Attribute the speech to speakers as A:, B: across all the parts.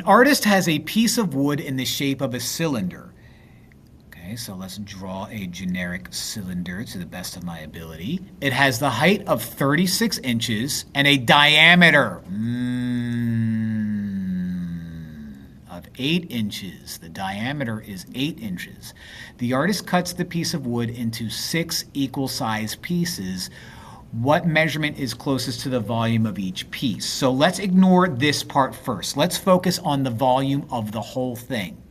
A: artist has a piece of wood in the shape of a cylinder. Okay, so let's draw a generic cylinder to the best of my ability. It has the height of 36 inches and a diameter of 8 inches. The diameter is 8 inches. The artist cuts the piece of wood into 6 equal-sized pieces. What measurement is closest to the volume of each piece? So let's ignore this part first. Let's focus on the volume of the whole thing.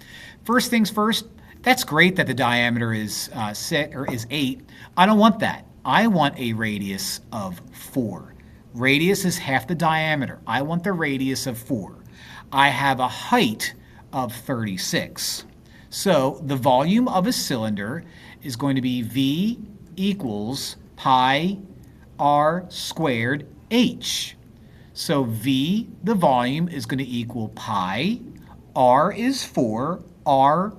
A: First things first, that's great that the diameter is 8. I don't want that. I want a radius of 4. Radius is half the diameter. I want the radius of 4. I have a height of 36. So the volume of a cylinder is going to be V equals pi r squared h. So V, the volume, is going to equal pi. R is 4. R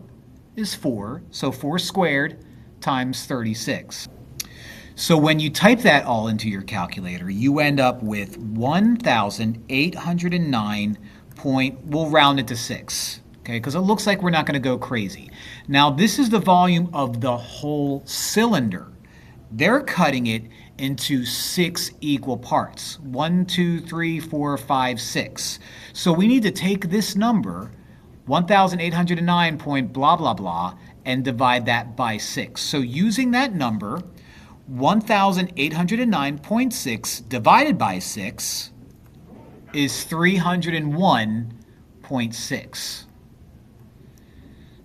A: is 4. So 4 squared times 36. So when you type that all into your calculator, you end up with 1,809 we'll round it to 6. Okay, because it looks like we're not going to go crazy. Now, this is the volume of the whole cylinder. They're cutting it into 6 equal parts. 1, 2, 3, 4, 5, 6. So we need to take this number, 1,809 blah, blah, blah, and divide that by 6. So using that number, 1,809.6 divided by 6 is 301.6.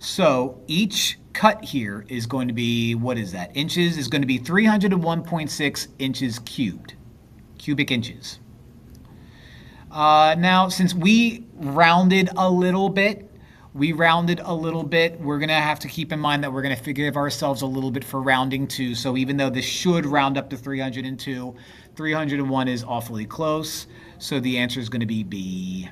A: So each cut here is going to be, what is that? Inches is going to be 301.6 inches cubed, cubic inches. Now, since we rounded a little bit, we're going to have to keep in mind that we're going to forgive ourselves a little bit for rounding too. So even though this should round up to 302, 301 is awfully close. So the answer is going to be B.